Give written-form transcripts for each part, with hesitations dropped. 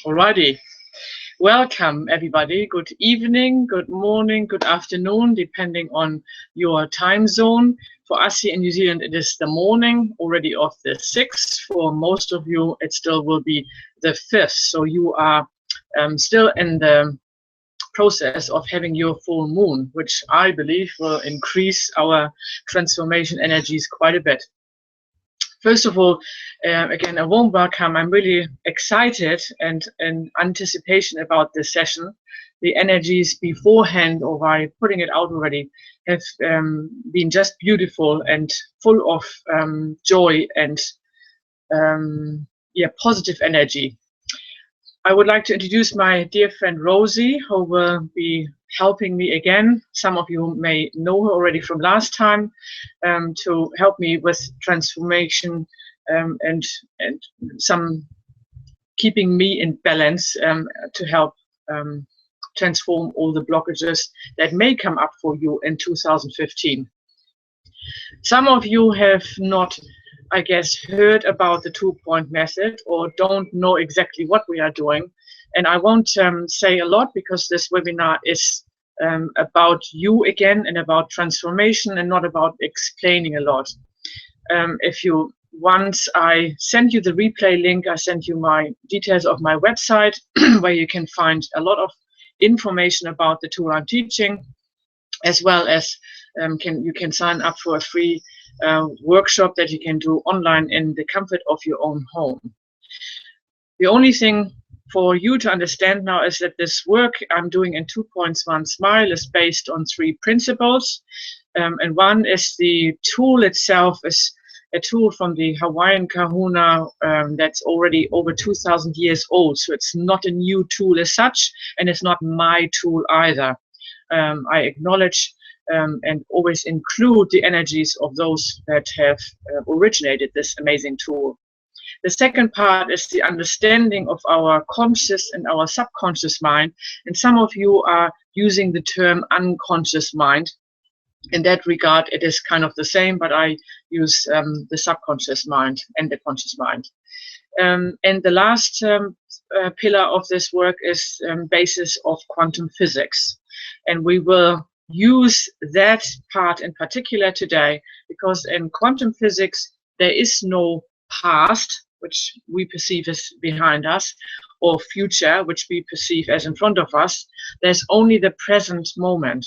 Alrighty, welcome everybody. Good evening, good morning, good afternoon, depending on your time zone. For us here in New Zealand, it is the morning already of the 6th. For most of you, it still will be the 5th. So you are still in the process of having your full moon, which I believe will increase our transformation energies quite a bit. First of all, again, a warm welcome. I'm really excited and in anticipation about this session. The energies beforehand, or by putting it out already, have been just beautiful and full of joy and positive energy. I would like to introduce my dear friend Rosie, who will be helping me again. Some of you may know her already from last time, to help me with transformation and some keeping me in balance, to help transform all the blockages that may come up for you in 2015. Some of you have not, I guess, heard about the 2-point method or don't know exactly what we are doing. And I won't say a lot, because this webinar is about you again and about transformation and not about explaining a lot. Once I send you the replay link, I send you my details of my website where you can find a lot of information about the tool I'm teaching, as well as you can sign up for a free workshop that you can do online in the comfort of your own home. The only thing for you to understand now is that this work I'm doing in 2 points, 1 smile is based on 3 principles. And one is the tool itself is a tool from the Hawaiian kahuna that's already over 2,000 years old. So it's not a new tool as such, and it's not my tool either. I acknowledge and always include the energies of those that have originated this amazing tool. The second part is the understanding of our conscious and our subconscious mind. And some of you are using the term unconscious mind. In that regard, it is kind of the same, but I use the subconscious mind and the conscious mind. And the last pillar of this work is basis of quantum physics. And we will use that part in particular today, because in quantum physics, there is no past, which we perceive as behind us, or future, which we perceive as in front of us. There's only the present moment,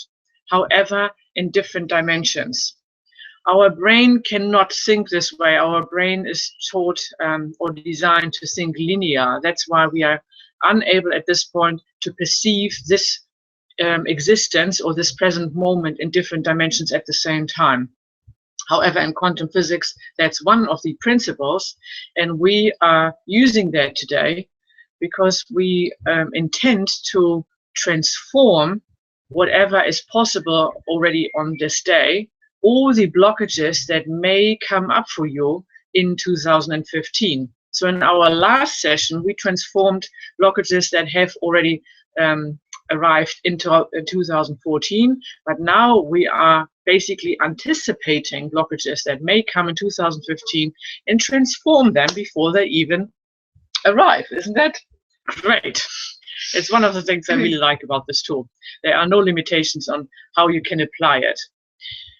however, in different dimensions. Our brain cannot think this way. Our brain is taught or designed to think linear. That's why we are unable at this point to perceive this existence or this present moment in different dimensions at the same time. However, in quantum physics, that's one of the principles, and we are using that today because we intend to transform whatever is possible already on this day, all the blockages that may come up for you in 2015. So in our last session, we transformed blockages that have already arrived into 2014, but now we are basically anticipating blockages that may come in 2015 and transform them before they even arrive. Isn't that great? It's one of the things I really like about this tool. There are no limitations on how you can apply it.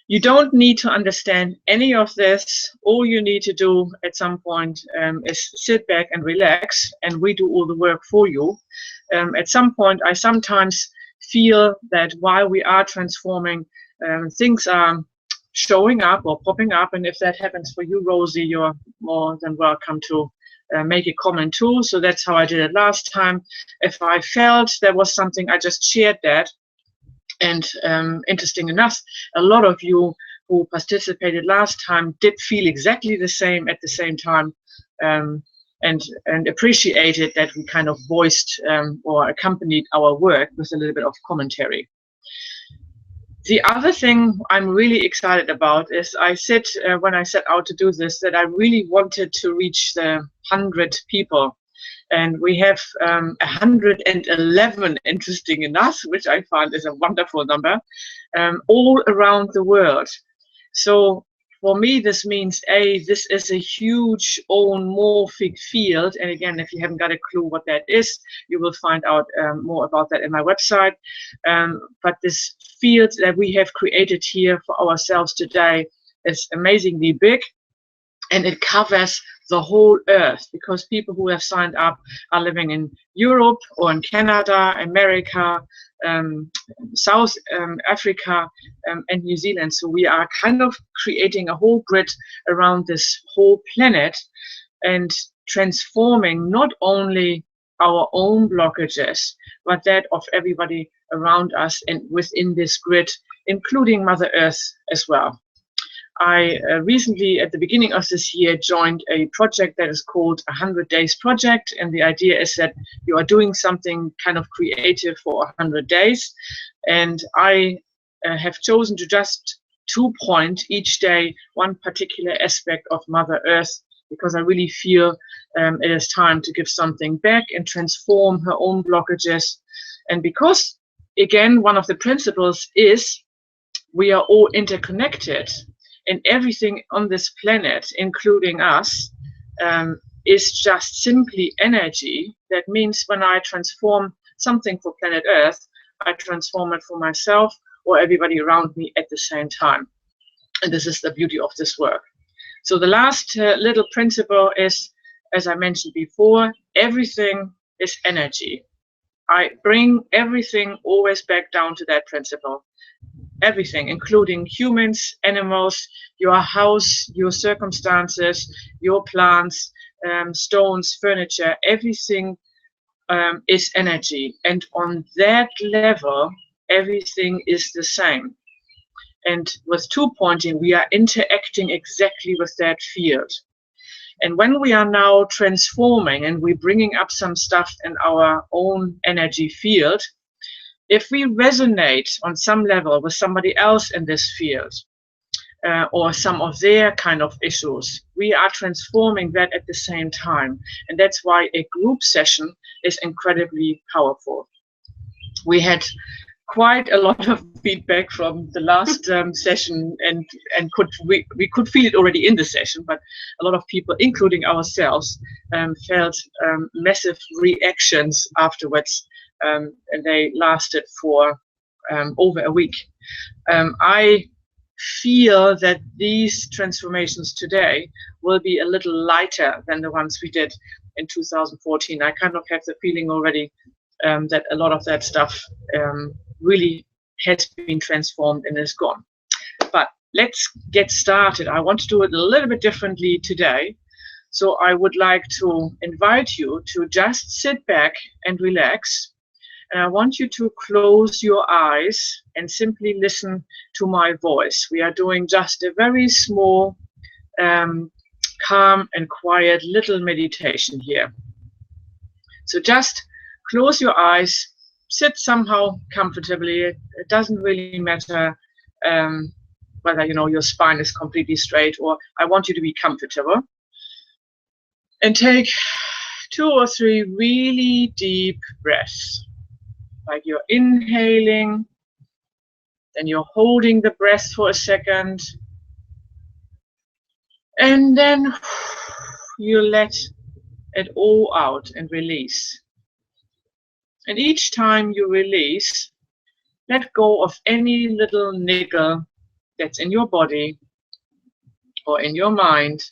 You don't need to understand any of this. All you need to do at some point is sit back and relax, and we do all the work for you. At some point, I sometimes feel that while we are transforming, things are showing up or popping up, and if that happens for you, Rosie, you're more than welcome to make a comment too. So that's how I did it last time. If I felt there was something, I just shared that. And interesting enough, a lot of you who participated last time did feel exactly the same at the same time, and appreciated that we kind of voiced or accompanied our work with a little bit of commentary. The other thing I'm really excited about is I said when I set out to do this that I really wanted to reach the 100 people. And we have 111, interesting enough, which I find is a wonderful number, all around the world. So For me, this means this is a huge own-morphic field. And again, if you haven't got a clue what that is, you will find out more about that in my website. But this field that we have created here for ourselves today is amazingly big, and it covers the whole earth, because people who have signed up are living in Europe or in Canada, America, South Africa, and New Zealand. So we are kind of creating a whole grid around this whole planet and transforming not only our own blockages, but that of everybody around us and within this grid, including Mother Earth as well. I recently, at the beginning of this year, joined a project that is called 100 Days Project. And the idea is that you are doing something kind of creative for 100 days. And I have chosen to just 2-point each day one particular aspect of Mother Earth, because I really feel it is time to give something back and transform her own blockages. And because, again, one of the principles is we are all interconnected. And everything on this planet, including us, is just simply energy. That means when I transform something for planet Earth, I transform it for myself or everybody around me at the same time. And this is the beauty of this work. So the last little principle is, as I mentioned before, everything is energy. I bring everything always back down to that principle. Everything, including humans, animals, your house, your circumstances, your plants, stones, furniture, everything is energy. And on that level, everything is the same. And with 2-pointing, we are interacting exactly with that field. And when we are now transforming and we're bringing up some stuff in our own energy field, if we resonate on some level with somebody else in this field, or some of their kind of issues, we are transforming that at the same time. And that's why a group session is incredibly powerful. We had quite a lot of feedback from the last session, and we could feel it already in the session, but a lot of people, including ourselves, felt massive reactions afterwards. And they lasted for over a week. I feel that these transformations today will be a little lighter than the ones we did in 2014. I kind of have the feeling already that a lot of that stuff really has been transformed and is gone. But let's get started. I want to do it a little bit differently today. So I would like to invite you to just sit back and relax. And I want you to close your eyes and simply listen to my voice. We are doing just a very small, calm and quiet little meditation here. So just close your eyes, sit somehow comfortably. It doesn't really matter whether your spine is completely straight, or I want you to be comfortable. And take 2 or 3 really deep breaths. Like you're inhaling, then you're holding the breath for a second, and then you let it all out and release. And each time you release, let go of any little niggle that's in your body or in your mind,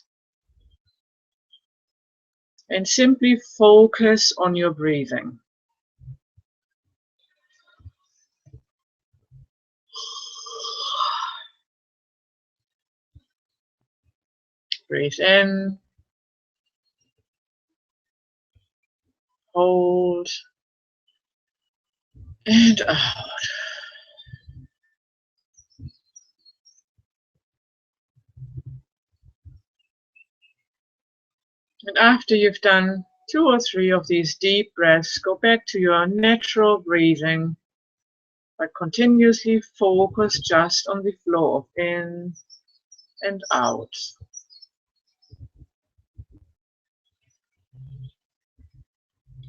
and simply focus on your breathing. Breathe in, hold, and out. And after you've done 2 or 3 of these deep breaths, go back to your natural breathing, but continuously focus just on the flow of in and out.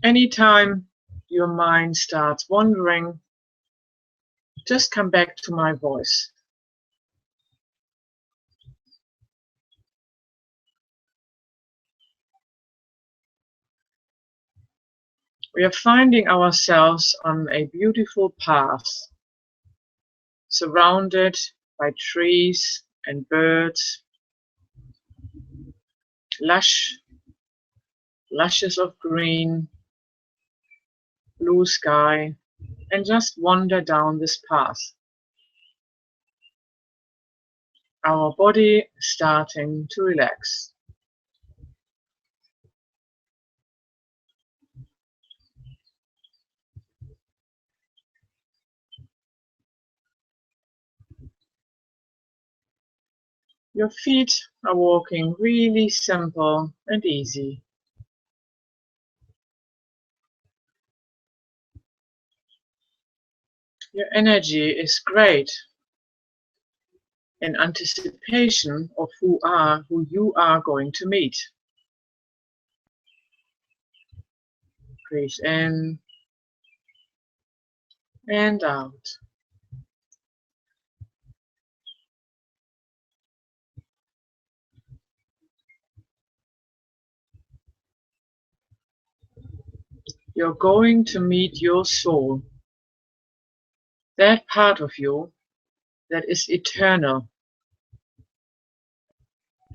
Anytime your mind starts wandering, just come back to my voice. We are finding ourselves on a beautiful path, surrounded by trees and birds, lushes of green, blue sky, and just wander down this path. Our body starting to relax. Your feet are walking really simple and easy. Your energy is great in anticipation of who you are going to meet. Breathe in and out. You're going to meet your soul, that part of you that is eternal,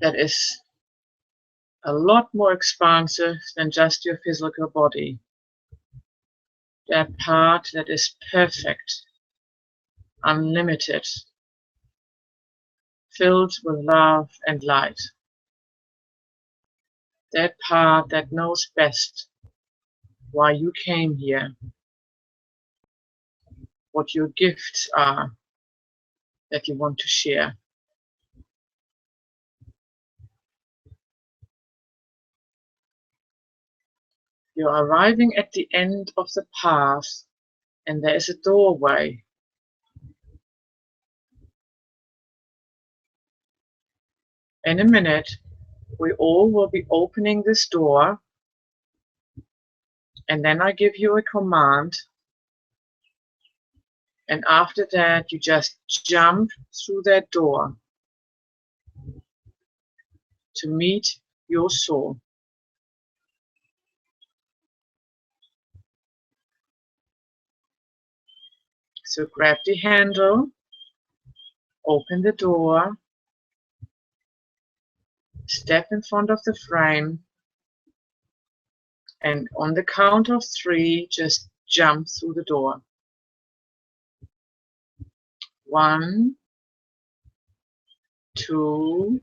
that is a lot more expansive than just your physical body. That part that is perfect, unlimited, filled with love and light. That part that knows best why you came here, what your gifts are that you want to share. You're arriving at the end of the path, and there is a doorway. In a minute, we all will be opening this door, and then I give you a command, and after that you just jump through that door to meet your soul. So grab the handle, open the door, step in front of the frame, and on the count of 3, just jump through the door. 1, 2,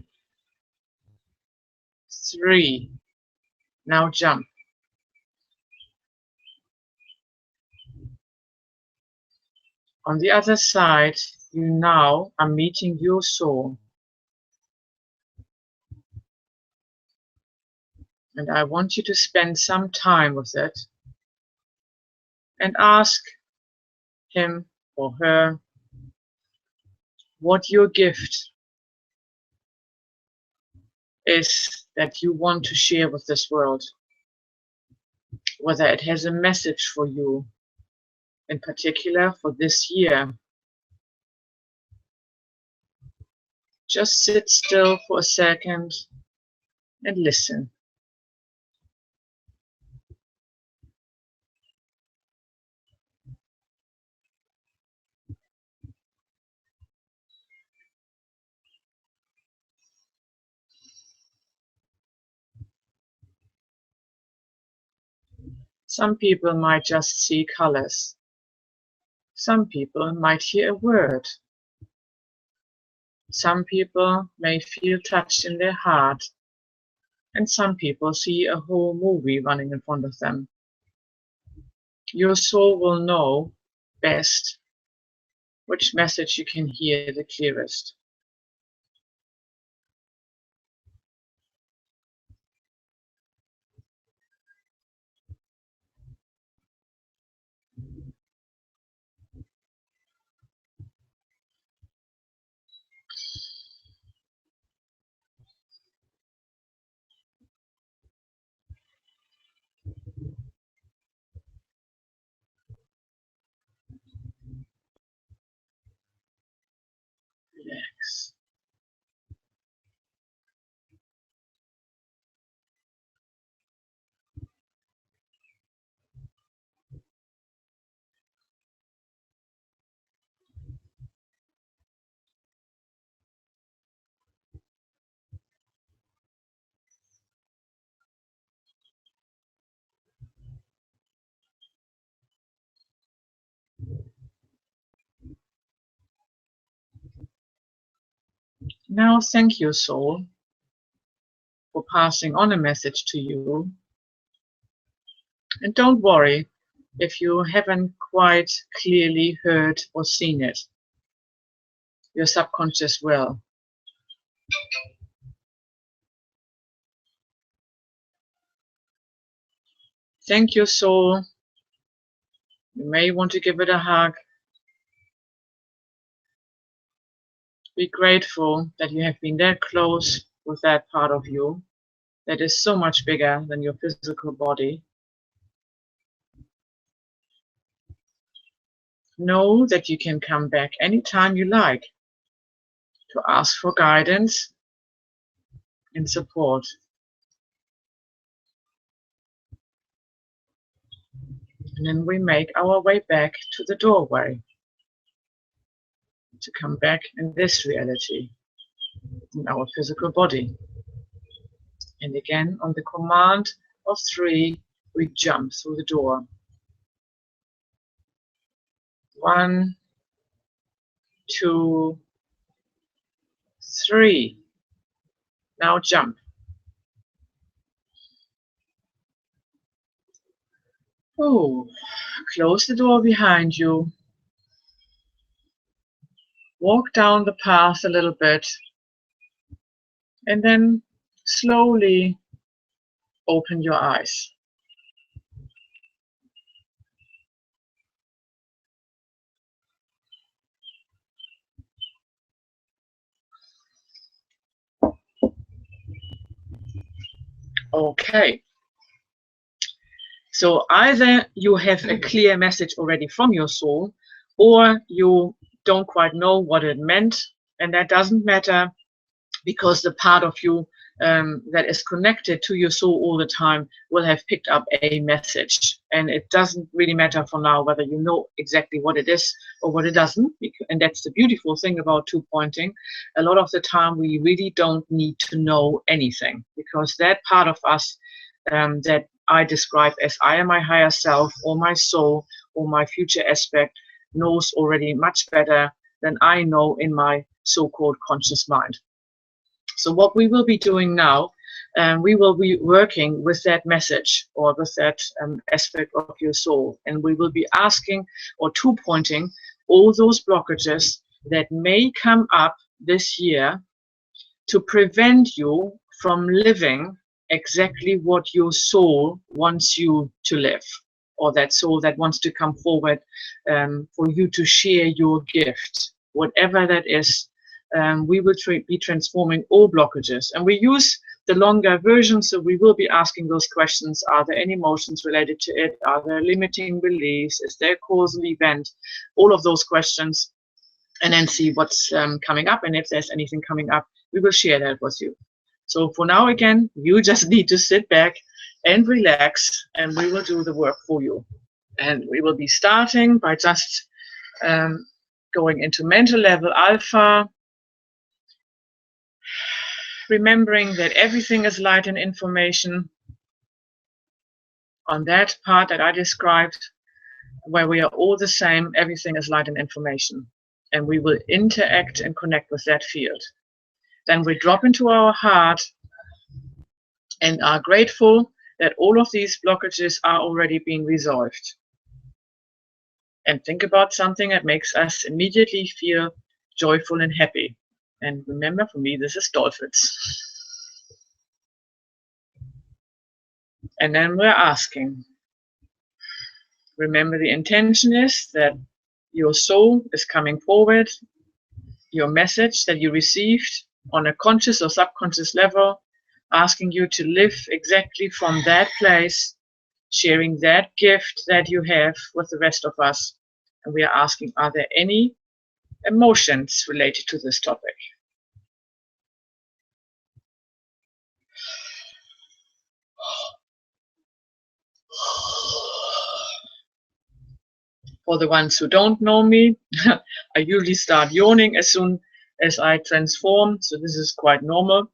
3. Now jump. On the other side, you now are meeting your soul. And I want you to spend some time with it and ask him or her what your gift is that you want to share with this world. Whether it has a message for you, in particular for this year. Just sit still for a second and listen. Some people might just see colors. Some people might hear a word. Some people may feel touched in their heart. And some people see a whole movie running in front of them. Your soul will know best which message you can hear the clearest. Relax. Now thank you, soul, for passing on a message to you. And don't worry if you haven't quite clearly heard or seen it. Your subconscious will. Thank you, soul. You may want to give it a hug. Be grateful that you have been that close with that part of you that is so much bigger than your physical body. Know that you can come back anytime you like to ask for guidance and support. And then we make our way back to the doorway to come back in this reality, in our physical body. And again, on the command of 3, we jump through the door. 1, 2, 3. Now jump. Oh, close the door behind you. Walk down the path a little bit. And then slowly open your eyes. Okay. So either you have a clear message already from your soul, or you don't quite know what it meant, and that doesn't matter, because the part of you that is connected to your soul all the time will have picked up a message. And it doesn't really matter for now whether you know exactly what it is or what it doesn't. And that's the beautiful thing about 2-pointing. A lot of the time we really don't need to know anything, because that part of us that I describe as I am my higher self, or my soul, or my future aspect, knows already much better than I know in my so-called conscious mind. So what we will be doing now, we will be working with that message, or with that aspect of your soul, and we will be asking or 2-pointing all those blockages that may come up this year to prevent you from living exactly what your soul wants you to live, or that soul that wants to come forward for you to share your gift, whatever that is. We will be transforming all blockages, and we use the longer version, so we will be asking those questions. Are there any emotions related to it? Are there limiting beliefs? Is there a causal event? All of those questions, and then see what's coming up, and if there's anything coming up, we will share that with you. So for now, again, you just need to sit back and relax, and we will do the work for you. And we will be starting by just going into mental level alpha, remembering that everything is light and information. On that part that I described, where we are all the same, everything is light and information. And we will interact and connect with that field. Then we drop into our heart and are grateful that all of these blockages are already being resolved. And think about something that makes us immediately feel joyful and happy. And remember, for me, this is dolphins. And then we're asking. Remember, the intention is that your soul is coming forward, your message that you received on a conscious or subconscious level, asking you to live exactly from that place, sharing that gift that you have with the rest of us. And we are asking, are there any emotions related to this topic? For the ones who don't know me, I usually start yawning as soon as I transform, so this is quite normal.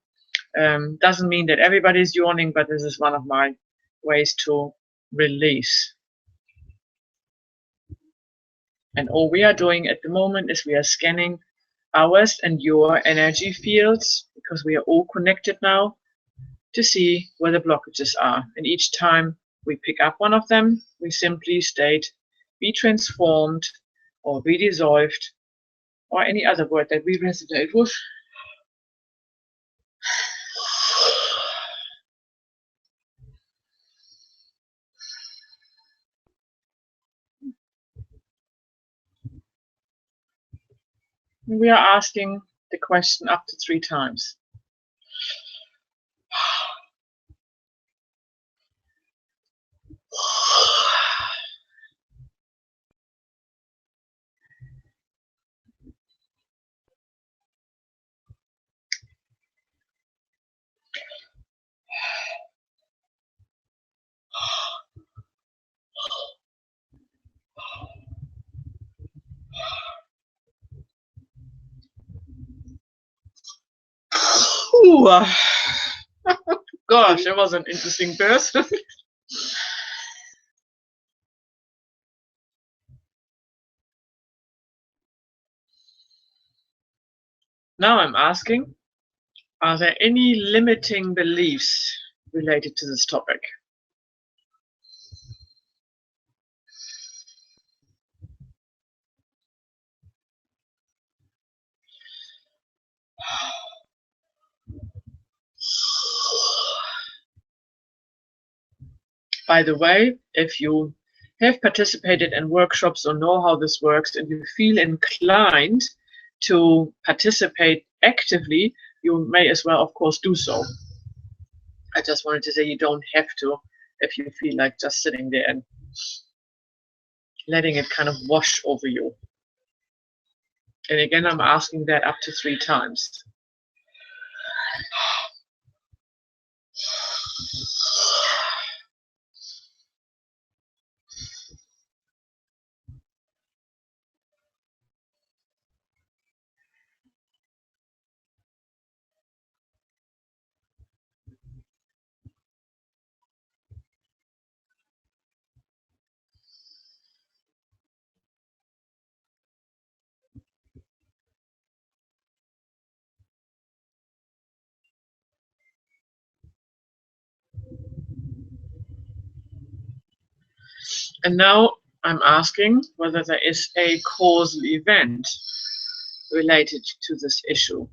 Doesn't mean that everybody's yawning, but this is one of my ways to release. And all we are doing at the moment is we are scanning ours and your energy fields, because we are all connected now, to see where the blockages are. And each time we pick up one of them, we simply state, be transformed or be dissolved, or any other word that we resonate with. We are asking the question up to 3 times. Ooh, gosh, that was an interesting person. Now I'm asking, are there any limiting beliefs related to this topic? By the way, if you have participated in workshops or know how this works and you feel inclined to participate actively, you may as well, of course, do so. I just wanted to say you don't have to if you feel like just sitting there and letting it kind of wash over you. And again, I'm asking that up to 3 times. And now I'm asking whether there is a causal event related to this issue.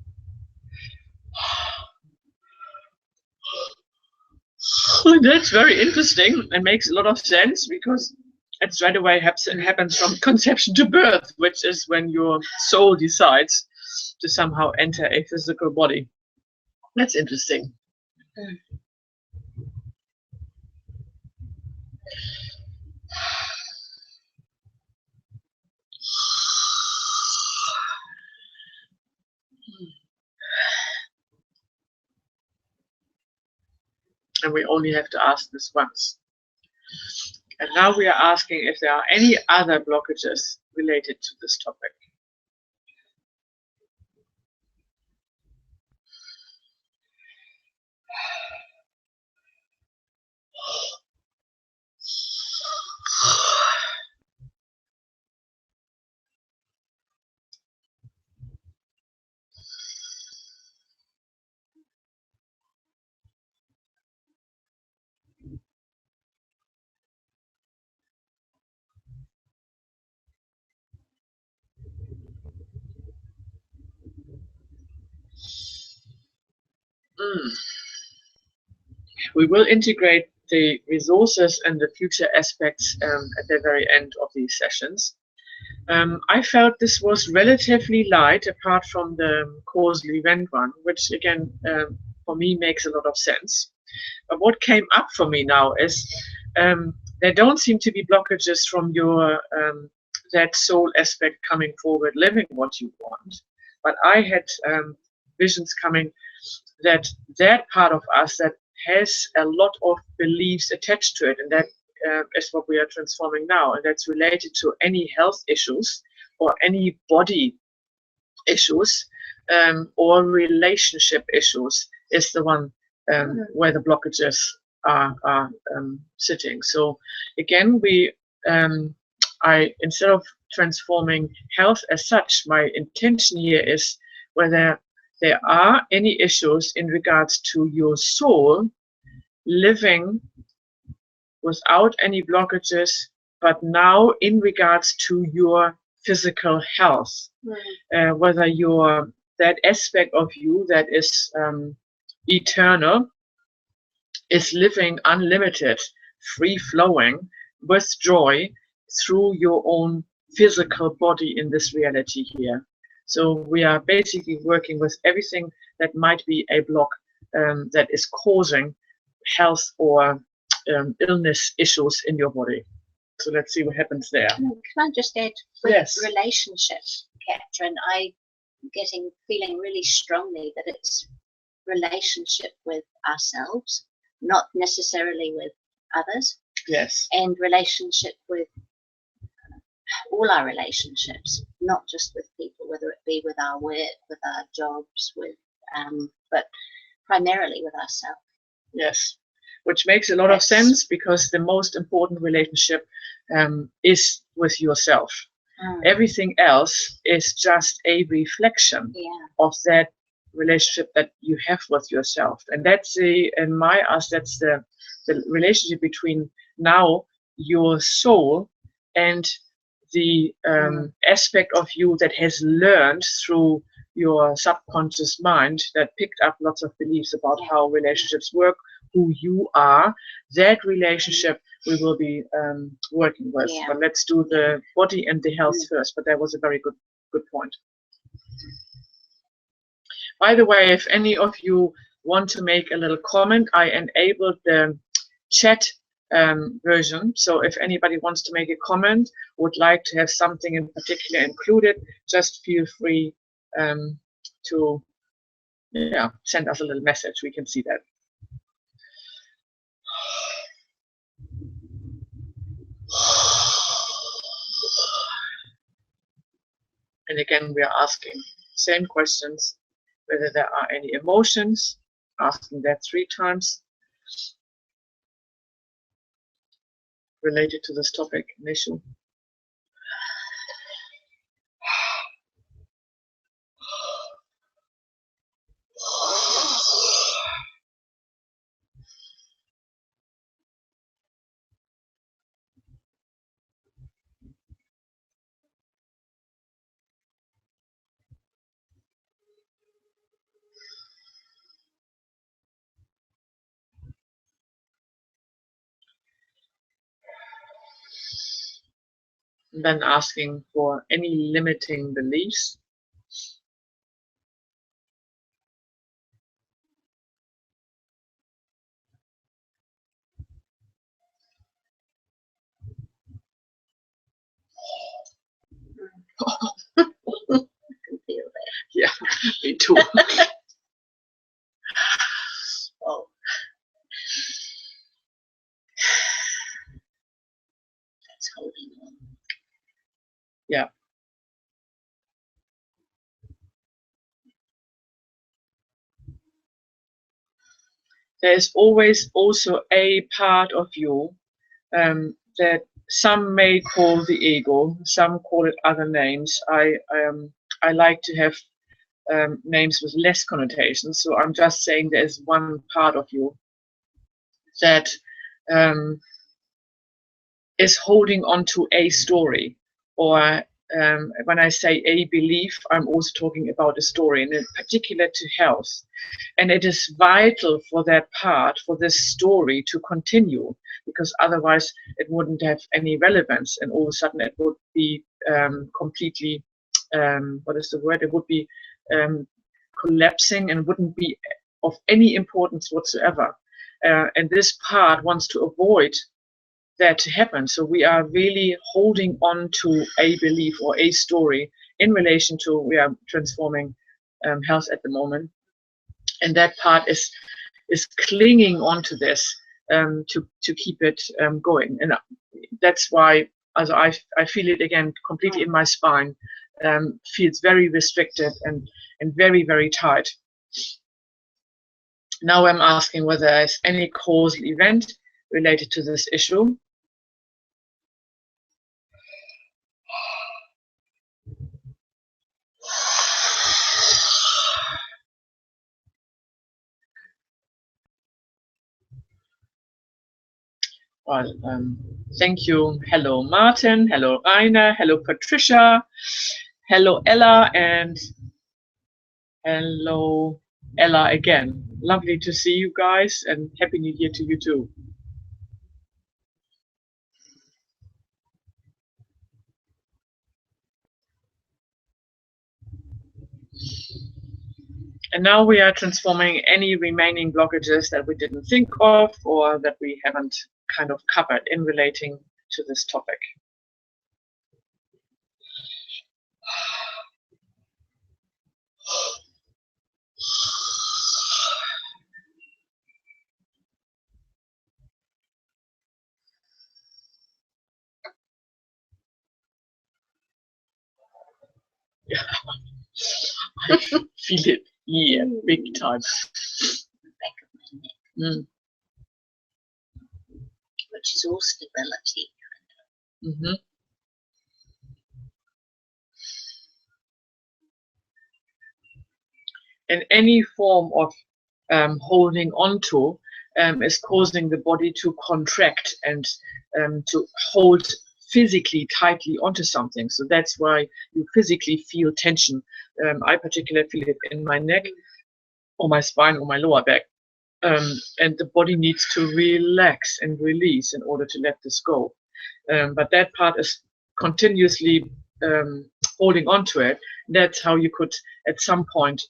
That's very interesting and makes a lot of sense, because it straight away happens from conception to birth, which is when your soul decides to somehow enter a physical body. That's interesting. And we only have to ask this once. And now we are asking if there are any other blockages related to this topic. We will integrate the resources and the future aspects at the very end of these sessions. I felt this was relatively light, apart from the causal event one, which again, for me, makes a lot of sense. But what came up for me now is there don't seem to be blockages from your that soul aspect coming forward, living what you want. But I had visions coming that part of us that has a lot of beliefs attached to it, and that is what we are transforming now, and that's related to any health issues or any body issues or relationship issues is the one where the blockages are sitting. So again, we instead of transforming health as such, my intention here is whether there are any issues in regards to your soul living without any blockages, but now in regards to your physical health, whether that aspect of you that is eternal is living unlimited, free flowing with joy through your own physical body in this reality here. So we are basically working with everything that might be a block that is causing health or illness issues in your body. So let's see what happens there. Can I just add, with relationships, Catherine, I'm feeling really strongly that it's relationship with ourselves, not necessarily with others. Yes. And relationship with all our relationships, not just with people, whether it be with our work, with our jobs, but primarily with ourselves. Yes. Which makes a lot of sense, because the most important relationship is with yourself. Everything else is just a reflection of that relationship that you have with yourself. And that's that's the relationship between now your soul and the aspect of you that has learned through your subconscious mind, that picked up lots of beliefs about how relationships work, who you are. That relationship we will be working with. But let's do the body and the health first. But that was a very good point. By the way, if any of you want to make a little comment, I enabled the chat version. So if anybody wants to make a comment, would like to have something in particular included, just feel free to send us a little message. We can see that. And again, we are asking same questions, whether there are any emotions, asking that 3 times related to this topic and issue. And then asking for any limiting beliefs. I can feel that. Yeah, me too. Oh. That's holding on. Yeah. There is always also a part of you that some may call the ego, some call it other names. I like to have names with less connotations, so I'm just saying there is one part of you that is holding on to a story, or when I say a belief, I'm also talking about a story, and in particular to health. And it is vital for that part, for this story to continue, because otherwise it wouldn't have any relevance, and all of a sudden it would be completely, what is the word? It would be collapsing and wouldn't be of any importance whatsoever. And this part wants to avoid that to happen. So we are really holding on to a belief or a story in relation to, we are transforming health at the moment. And that part is clinging onto this to keep it going. And that's why, as I feel it again completely in my spine, feels very restricted and very, very tight. Now I'm asking whether there's any causal event related to this issue. Well, thank you. Hello, Martin. Hello, Rainer. Hello, Patricia. Hello, Ella. And hello, Ella again. Lovely to see you guys, and Happy New Year to you too. And now we are transforming any remaining blockages that we didn't think of or that we haven't kind of covered in relating to this topic. I feel it, yeah, big time. Back of my neck, which is all stability. Mm-hmm. And any form of holding on to is causing the body to contract and to hold physically tightly onto something. So that's why you physically feel tension. I particularly feel it in my neck or my spine or my lower back. And the body needs to relax and release in order to let this go. But that part is continuously holding on to it. That's how you could, at some point,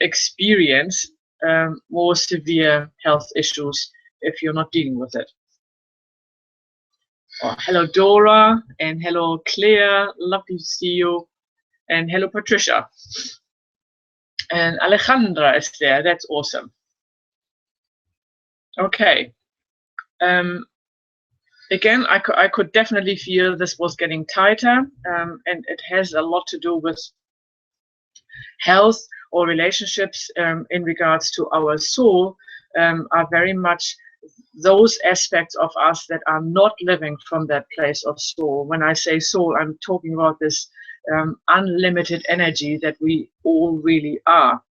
experience more severe health issues if you're not dealing with it. Oh, hello, Dora, and hello, Claire. Lovely to see you. And hello, Patricia. And Alejandra is there. That's awesome. Okay. Again, I could definitely feel this was getting tighter, and it has a lot to do with health or relationships in regards to our soul, are very much those aspects of us that are not living from that place of soul. When I say soul, I'm talking about this unlimited energy that we all really are.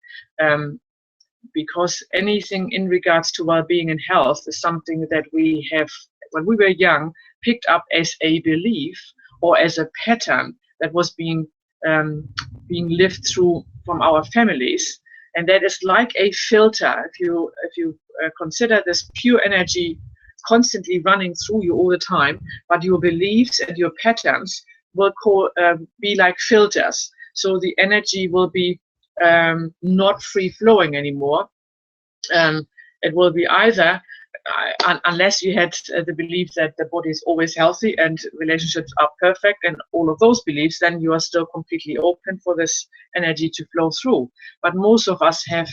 Because anything in regards to well-being and health is something that we have, when we were young, picked up as a belief or as a pattern that was being lived through from our families, and that is like a filter. If you consider this pure energy constantly running through you all the time, but your beliefs and your patterns will be like filters. So the energy will be not free flowing anymore. It will be either, unless you had the belief that the body is always healthy and relationships are perfect and all of those beliefs, then you are still completely open for this energy to flow through. But most of us have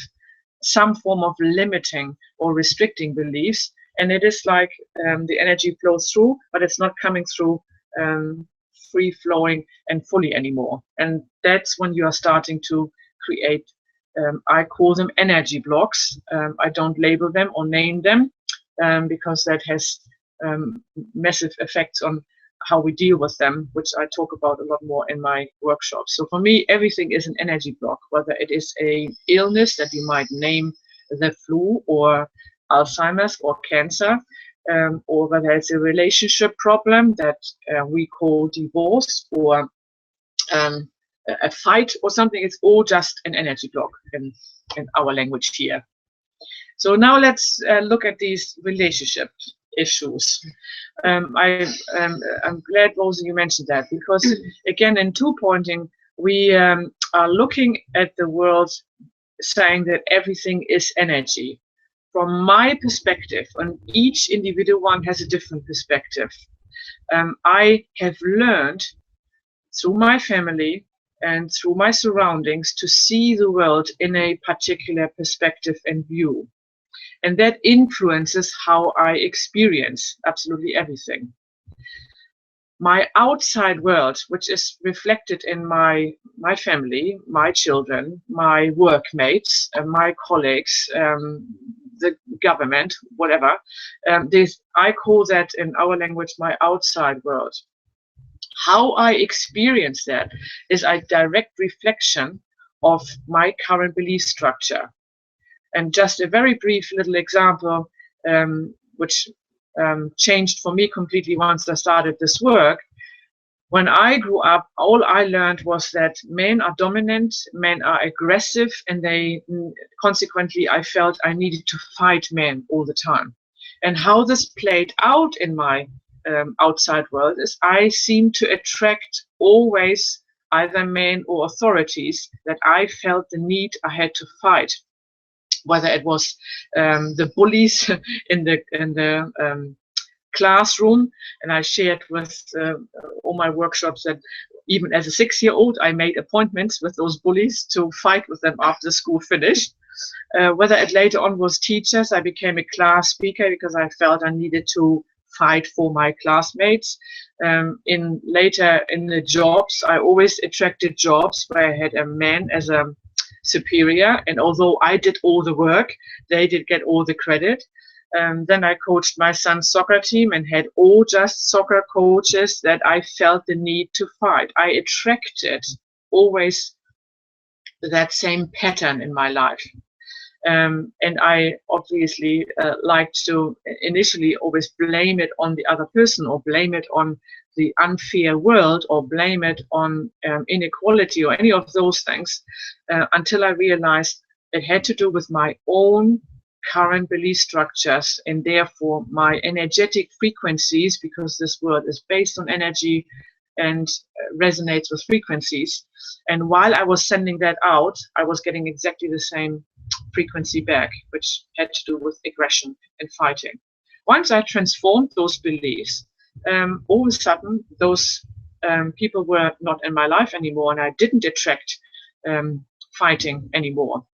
some form of limiting or restricting beliefs, and it is like the energy flows through, but it's not coming through free flowing and fully anymore. And that's when you are starting to create, I call them energy blocks. I don't label them or name them because that has massive effects on how we deal with them, which I talk about a lot more in my workshops. So for me, everything is an energy block, whether it is an illness that you might name the flu or Alzheimer's or cancer, or whether it's a relationship problem that we call divorce or a fight or something. It's all just an energy block in our language here. So now let's look at these relationship issues. I'm glad, Rosie, you mentioned that, because again, in two-pointing, we are looking at the world saying that everything is energy. From my perspective, and each individual one has a different perspective, I have learned through my family and through my surroundings to see the world in a particular perspective and view. And that influences how I experience absolutely everything. My outside world, which is reflected in my family, my children, my workmates, my colleagues, the government, whatever, I call that in our language my outside world. How I experience that is a direct reflection of my current belief structure. And just a very brief little example, which changed for me completely once I started this work. When I grew up, all I learned was that men are dominant, men are aggressive, and consequently, I felt I needed to fight men all the time. And how this played out in my outside world is I seemed to attract always either men or authorities that I felt the need I had to fight. Whether it was the bullies in the classroom, and I shared with all my workshops that even as a 6-year-old, I made appointments with those bullies to fight with them after school finished. Whether it later on was teachers, I became a class speaker because I felt I needed to fight for my classmates. Later in the jobs, I always attracted jobs where I had a man as a superior, and although I did all the work, they did get all the credit. Then I coached my son's soccer team and had all just soccer coaches that I felt the need to fight. I attracted always that same pattern in my life. And I obviously liked to initially always blame it on the other person, or blame it on the unfair world, or blame it on inequality, or any of those things, until I realized it had to do with my own current belief structures, and therefore my energetic frequencies, because this world is based on energy and resonates with frequencies. And while I was sending that out, I was getting exactly the same frequency back, which had to do with aggression and fighting. Once I transformed those beliefs, all of a sudden those people were not in my life anymore, and I didn't attract fighting anymore.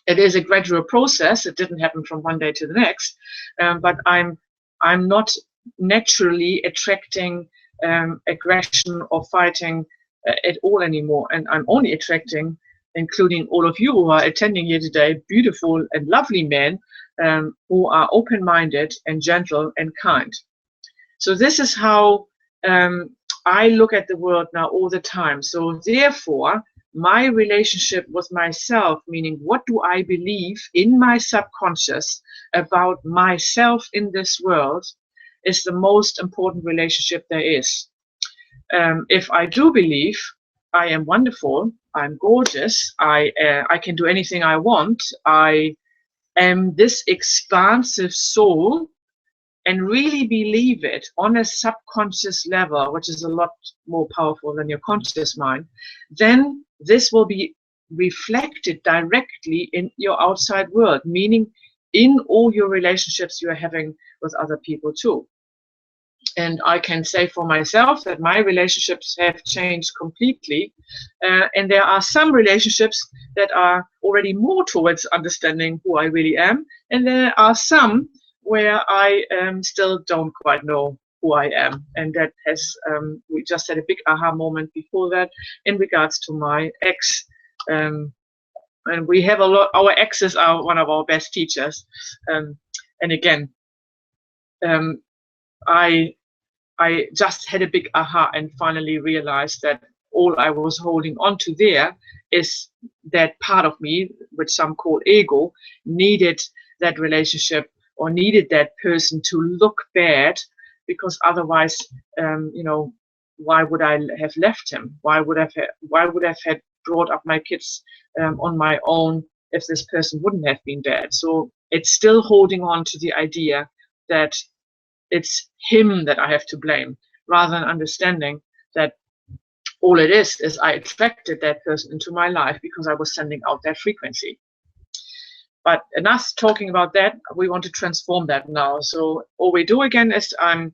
It is a gradual process. It didn't happen from one day to the next, but I'm not naturally attracting aggression or fighting at all anymore, and I'm only attracting, including all of you who are attending here today, beautiful and lovely men who are open-minded and gentle and kind. So this is how I look at the world now all the time. So therefore, my relationship with myself, meaning what do I believe in my subconscious about myself in this world, is the most important relationship there is. If I do believe I am wonderful, I'm gorgeous, I can do anything I want, I am this expansive soul, and really believe it on a subconscious level, which is a lot more powerful than your conscious mind, then this will be reflected directly in your outside world, meaning in all your relationships you are having with other people too. And I can say for myself that my relationships have changed completely. And there are some relationships that are already more towards understanding who I really am. And there are some where I still don't quite know who I am. And that has, we just had a big aha moment before that in regards to my ex. And we have a lot, our exes are one of our best teachers. And again, I just had a big aha and finally realized that all I was holding on to there is that part of me, which some call ego, needed that relationship or needed that person to look bad, because otherwise, you know, why would I have left him? Why would I have had brought up my kids on my own if this person wouldn't have been bad? So it's still holding on to the idea that it's him that I have to blame, rather than understanding that all it is I attracted that person into my life because I was sending out that frequency. But enough talking about that. We want to transform that now. So all we do again is I'm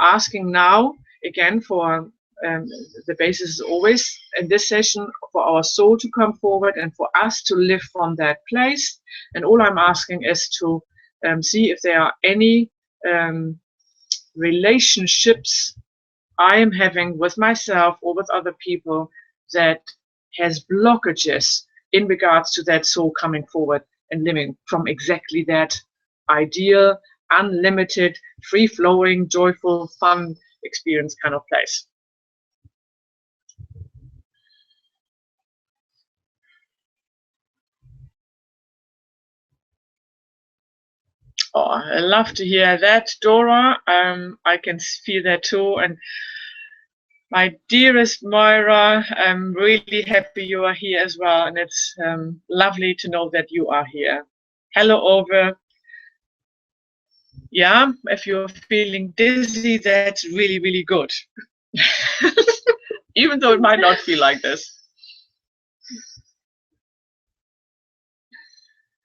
asking now again for the basis is always in this session for our soul to come forward and for us to live from that place. And all I'm asking is to see if there are any relationships I am having with myself or with other people that has blockages in regards to that soul coming forward and living from exactly that ideal, unlimited, free-flowing, joyful, fun experience kind of place. Oh, I love to hear that, Dora. I can feel that too. And my dearest Moira, I'm really happy you are here as well. And it's lovely to know that you are here. Hello, over. Yeah, if you're feeling dizzy, that's really, really good. Even though it might not feel like this.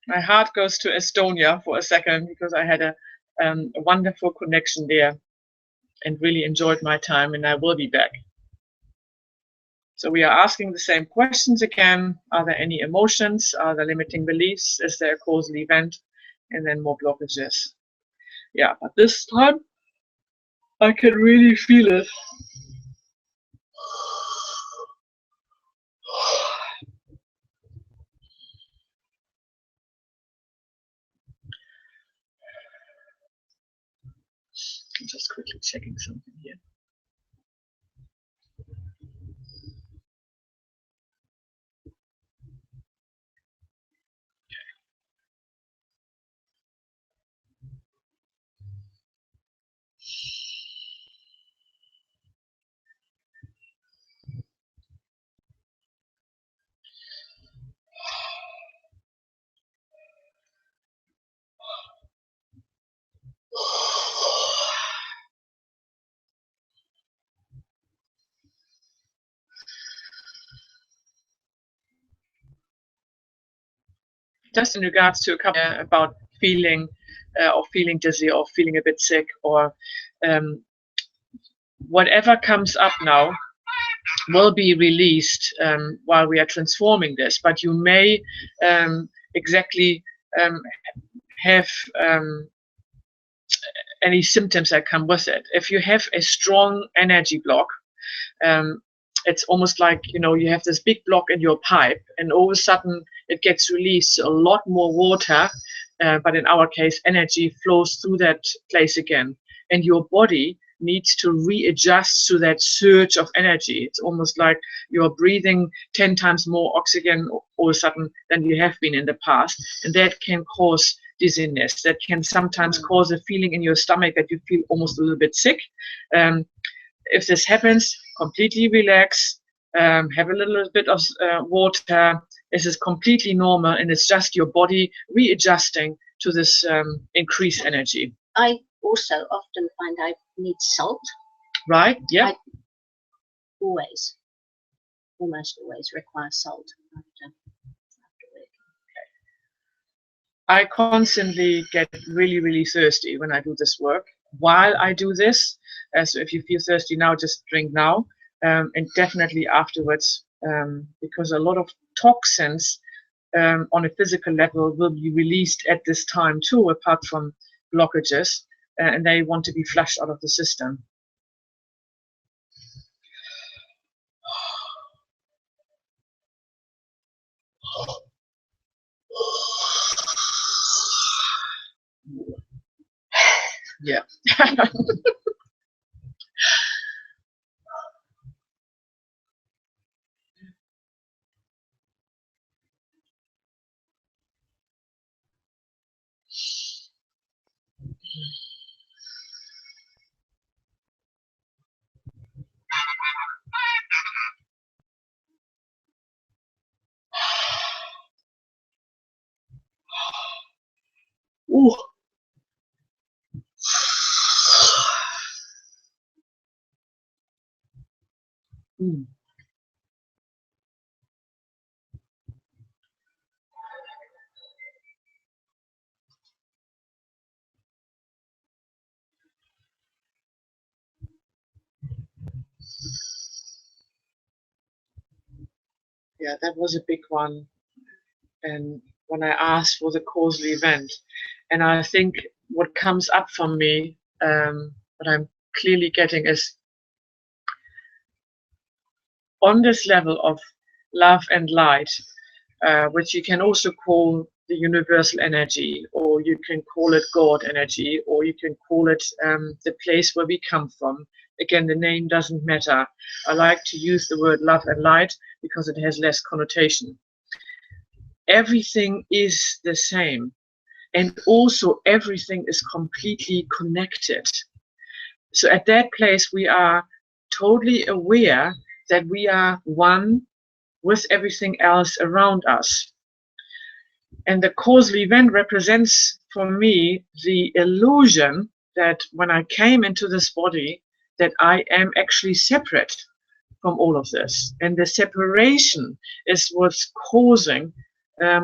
My heart goes to Estonia for a second because I had a wonderful connection there and really enjoyed my time, and I will be back. So we are asking the same questions again. Are there any emotions? Are there limiting beliefs? Is there a causal event? And then more blockages. Yeah, but this time I can really feel it. I'm just quickly checking something here. Just in regards to a couple about feeling or feeling dizzy or feeling a bit sick or whatever comes up now will be released while we are transforming this, but you may exactly have any symptoms that come with it. If you have a strong energy block, it's almost like, you know, you have this big block in your pipe and all of a sudden it gets released a lot more water, but in our case energy flows through that place again, and your body needs to readjust to that surge of energy. It's almost like you're breathing 10 times more oxygen all of a sudden than you have been in the past, and that can cause dizziness. That can sometimes cause a feeling in your stomach that you feel almost a little bit sick. If this happens, completely relax, have a little bit of water. This is completely normal, and it's just your body readjusting to this increased energy. I also often find I need salt. Right, yeah. I almost always require salt after work. I constantly get really, really thirsty when I do this work. While I do this, so if you feel thirsty now, just drink now, and definitely afterwards, because a lot of toxins on a physical level will be released at this time too, apart from blockages, and they want to be flushed out of the system. Yeah. Ooh. Mm. Yeah, that was a big one. And when I asked for the causal event, and I think what comes up for me, what I'm clearly getting is on this level of love and light, which you can also call the universal energy, or you can call it God energy, or you can call it the place where we come from. Again, the name doesn't matter. I like to use the word love and light because it has less connotation. Everything is the same. and also everything is completely connected. So at that place, we are totally aware that we are one with everything else around us. And the causal event represents for me the illusion that when I came into this body, that I am actually separate from all of this. And the separation is what's causing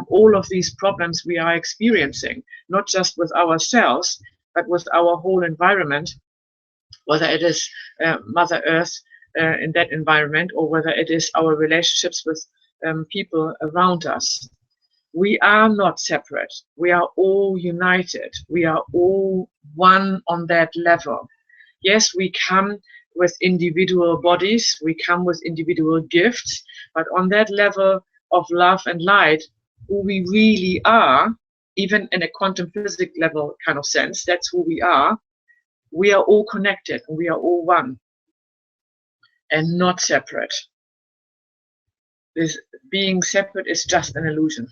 all of these problems we are experiencing, not just with ourselves, but with our whole environment, whether it is Mother Earth in that environment, or whether it is our relationships with people around us. We are not separate. We are all united. We are all one on that level. Yes, we come with individual bodies, we come with individual gifts, but on that level of love and light, who we really are, even in a quantum physics level kind of sense, that's who we are. We are all connected, and we are all one, and not separate. This being separate is just an illusion.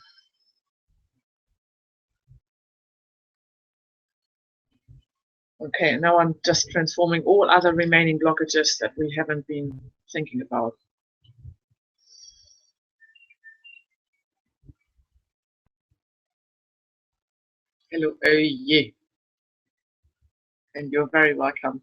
Okay, now I'm just transforming all other remaining blockages that we haven't been thinking about. Hello, yeah. And you're very welcome.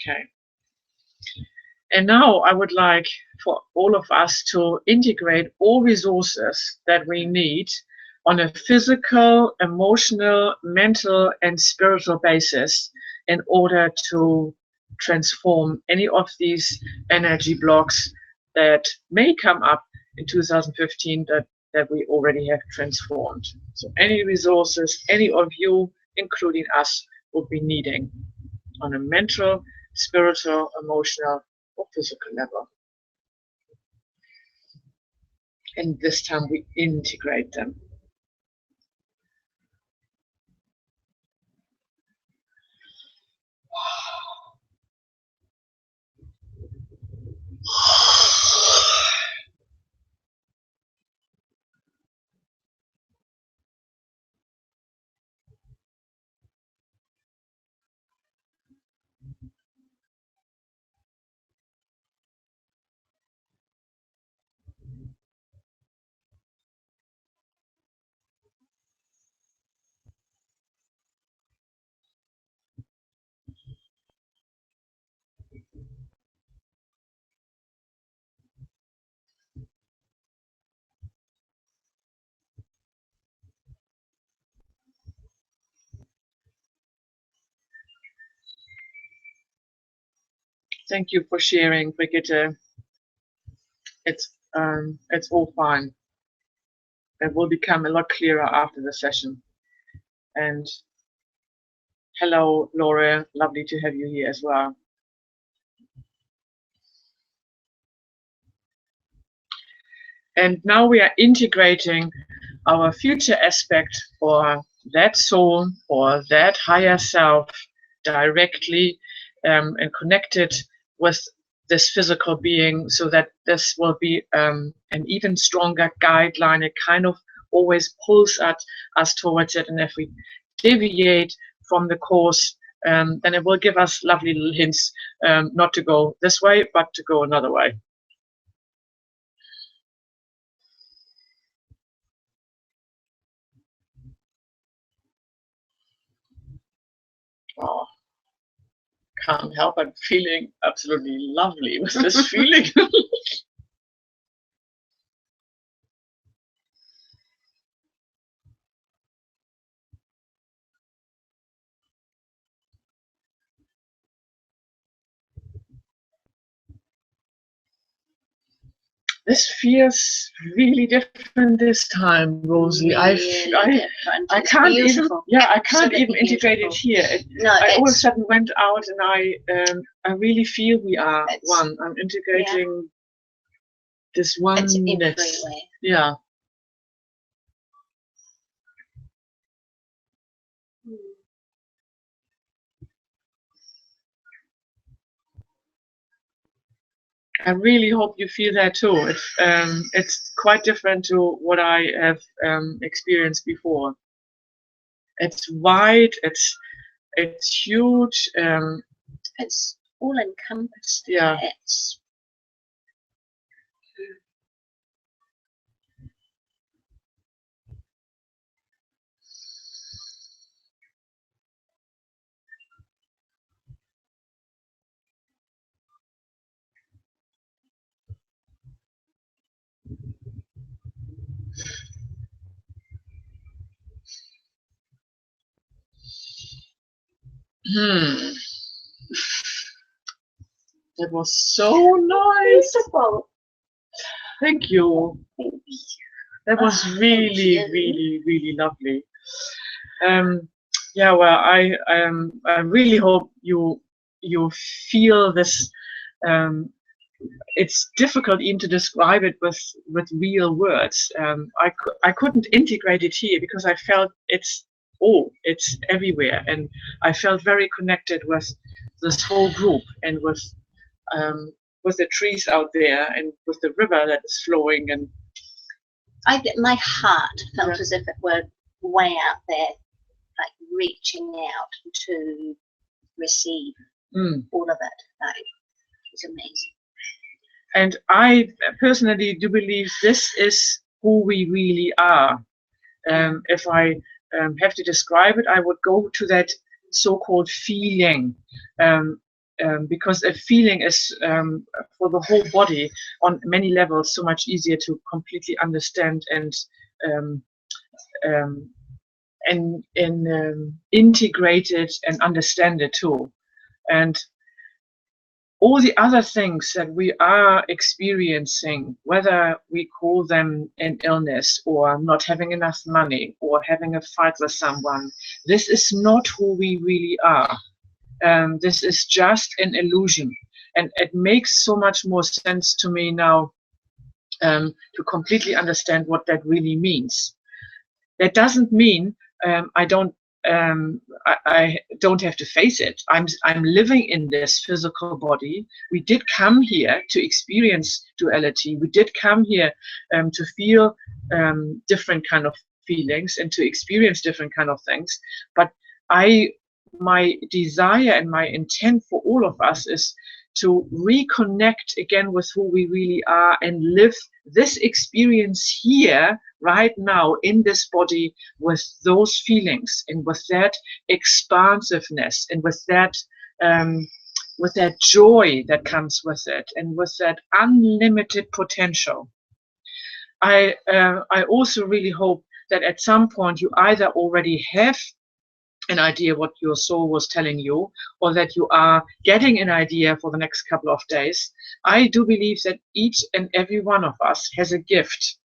Okay. And now I would like for all of us to integrate all resources that we need on a physical, emotional, mental, and spiritual basis in order to transform any of these energy blocks that may come up in 2015 that we already have transformed. So any resources, any of you, including us, will be needing on a mental, spiritual, emotional, or physical level. And this time we integrate them. Thank you for sharing, Brigitte. It's all fine. It will become a lot clearer after the session. And hello, Laura. Lovely to have you here as well. And now we are integrating our future aspect or that soul or that higher self directly and connected with this physical being, so that this will be an even stronger guideline. It kind of always pulls us towards it. And if we deviate from the course, then it will give us lovely little hints not to go this way, but to go another way. Oh, can't help but feeling absolutely lovely with this feeling. This feels really different this time, Rosie. Really I can't even, I can't even integrate it here. I all of a sudden went out and I really feel we are one. I'm integrating this oneness. Yeah. I really hope you feel that too. It's quite different to what I have experienced before. It's wide. It's huge. It's all encompassed. Yeah. It's That was so nice. beautiful. Thank you. That was really, really, really lovely. Yeah, well, I really hope you feel this. It's difficult even to describe it with real words. I couldn't integrate it here because I felt it's everywhere, and I felt very connected with this whole group and with the trees out there and with the river that is flowing. And my heart felt as if it were way out there, like reaching out to receive all of it. Like, it was amazing. And I personally do believe this is who we really are. If I have to describe it, I would go to that so-called feeling, because a feeling is for the whole body on many levels so much easier to completely understand and integrate it and understand it too. And all the other things that we are experiencing, whether we call them an illness or not having enough money or having a fight with someone, this is not who we really are. This is just an illusion. And it makes so much more sense to me now to completely understand what that really means. That doesn't mean I don't have to face it. I'm living in this physical body. We did come here to experience duality. We did come here to feel different kind of feelings and to experience different kind of things. But my desire and my intent for all of us is to reconnect again with who we really are and live this experience here right now in this body with those feelings and with that expansiveness and with that joy that comes with it and with that unlimited potential. I also really hope that at some point you either already have an idea what your soul was telling you, or that you are getting an idea for the next couple of days. I do believe that each and every one of us has a gift,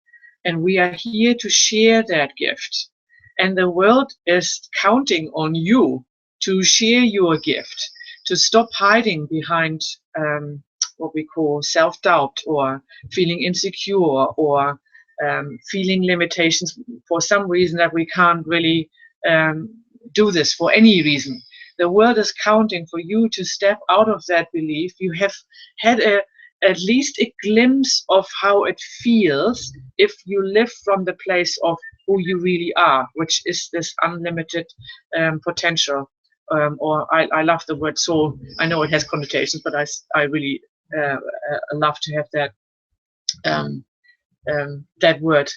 and we are here to share that gift. And the world is counting on you to share your gift, to stop hiding behind what we call self-doubt or feeling insecure or feeling limitations for some reason that we can't really do this for any reason. The world is counting for you to step out of that belief. You have had at least a glimpse of how it feels if you live from the place of who you really are, which is this unlimited potential. Or I love the word soul. I know it has connotations, but I really love to have that that word.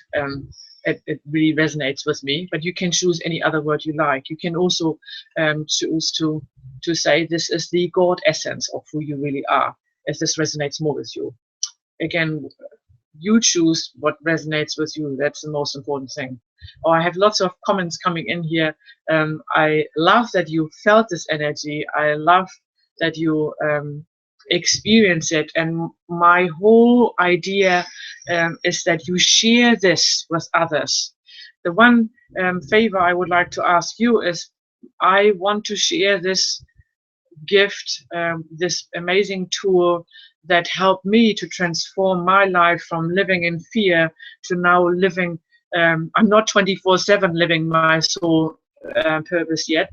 It really resonates with me, but you can choose any other word you like. You can also choose to say this is the God essence of who you really are, if this resonates more with you. Again, you choose what resonates with you. That's the most important thing. Oh, I have lots of comments coming in here. I love that you felt this energy. I love that you experience it. And my whole idea is that you share this with others. The one favor I would like to ask you is, I want to share this gift, this amazing tool that helped me to transform my life from living in fear to now living, I'm not 24/7 living my soul purpose yet,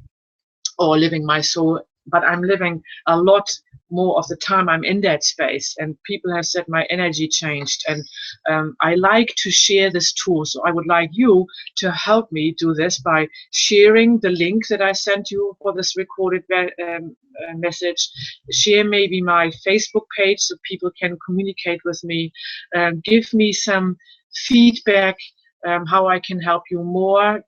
or living my soul, but I'm living a lot more of the time I'm in that space, and people have said my energy changed, and I like to share this tool. So I would like you to help me do this by sharing the link that I sent you for this recorded message. Share maybe my Facebook page so people can communicate with me. Give me some feedback, how I can help you more.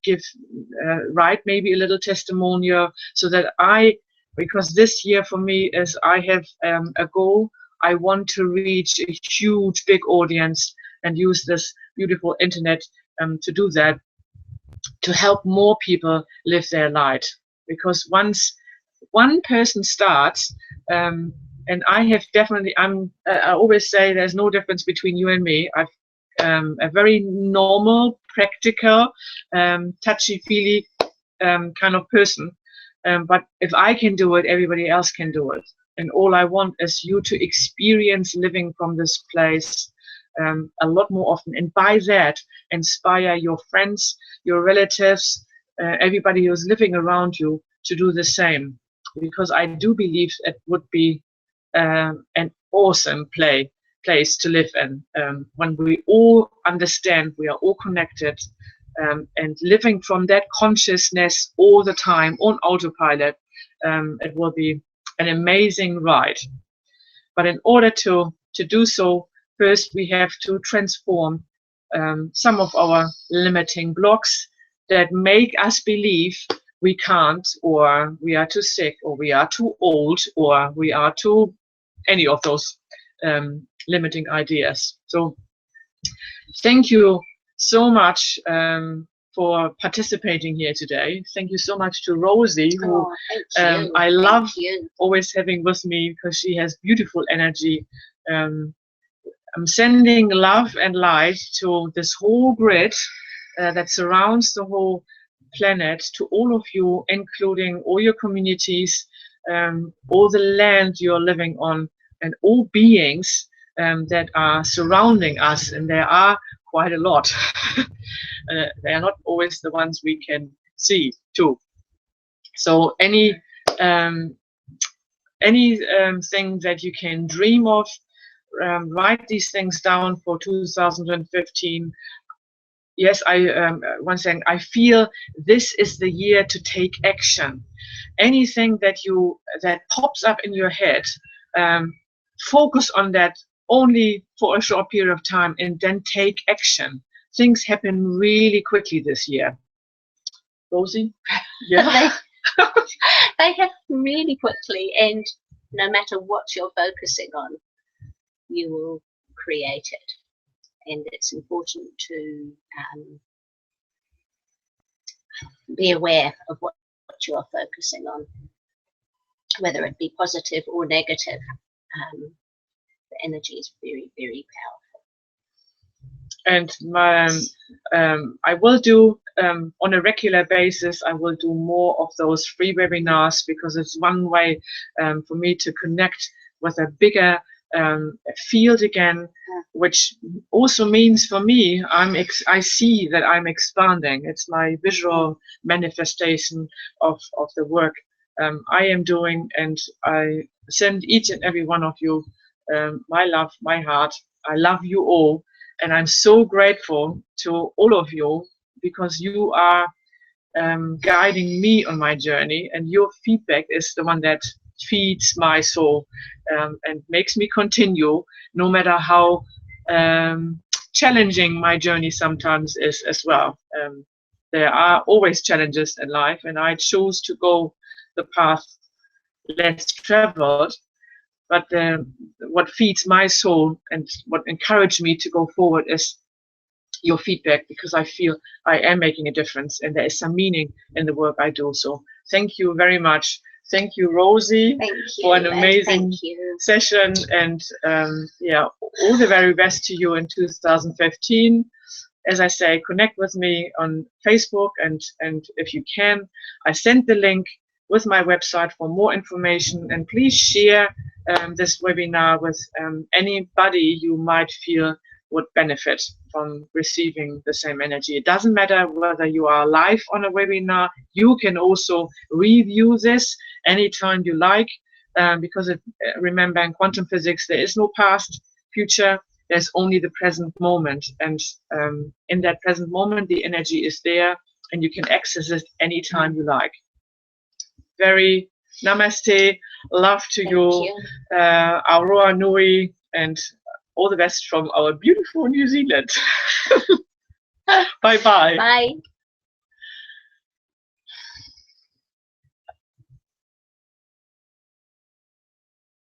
Write maybe a little testimonial, so that because this year for me is, I have a goal. I want to reach a huge, big audience and use this beautiful internet to do that, to help more people live their light. Because once one person starts, and I have definitely, I always say there's no difference between you and me. I've a very normal, practical, touchy-feely kind of person. But if I can do it, everybody else can do it. And all I want is you to experience living from this place a lot more often. And by that, inspire your friends, your relatives, everybody who's living around you to do the same. Because I do believe it would be an awesome place to live in, when we all understand we are all connected, and living from that consciousness all the time on autopilot. It will be an amazing ride. But in order to do so, first we have to transform some of our limiting blocks that make us believe we can't, or we are too sick, or we are too old, or we are too any of those limiting ideas. So thank you so much for participating here today. Thank you so much to Rosie, who I love always having with me, because she has beautiful energy. I'm sending love and light to this whole grid that surrounds the whole planet, to all of you, including all your communities, all the land you're living on, and all beings that are surrounding us, and there are quite a lot. They are not always the ones we can see too. So any thing that you can dream of, write these things down for 2015. Yes, once again, I feel this is the year to take action. Anything that pops up in your head, focus on that only for a short period of time, and then take action. Things happen really quickly this year. Rosie? Yeah. They happen really quickly, and no matter what you're focusing on, you will create it. And it's important to be aware of what you are focusing on, whether it be positive or negative. The energy is very, very powerful. And I will do, on a regular basis, I will do more of those free webinars, because it's one way for me to connect with a bigger field again, which also means for me, I see that I'm expanding. It's my visual manifestation of the work I am doing, and I send each and every one of you my love, my heart. I love you all, and I'm so grateful to all of you, because you are guiding me on my journey, and your feedback is the one that feeds my soul and makes me continue, no matter how challenging my journey sometimes is as well. There are always challenges in life, and I choose to go the path less traveled. But what feeds my soul and what encouraged me to go forward is your feedback, because I feel I am making a difference, and there is some meaning in the work I do. So thank you very much Thank you, Rosie, for an amazing session. And yeah, all the very best to you in 2015. As I say, connect with me on Facebook, and if you can, I sent the link with my website for more information. And please share this webinar with anybody you might feel would benefit from receiving the same energy. It doesn't matter whether you are live on a webinar. You can also review this anytime you like, because remember, in quantum physics there is no past, future, there's only the present moment. And in that present moment the energy is there and you can access it anytime you like. Very namaste, love to you. Aroa Nui, and all the best from our beautiful New Zealand. Bye-bye. Bye.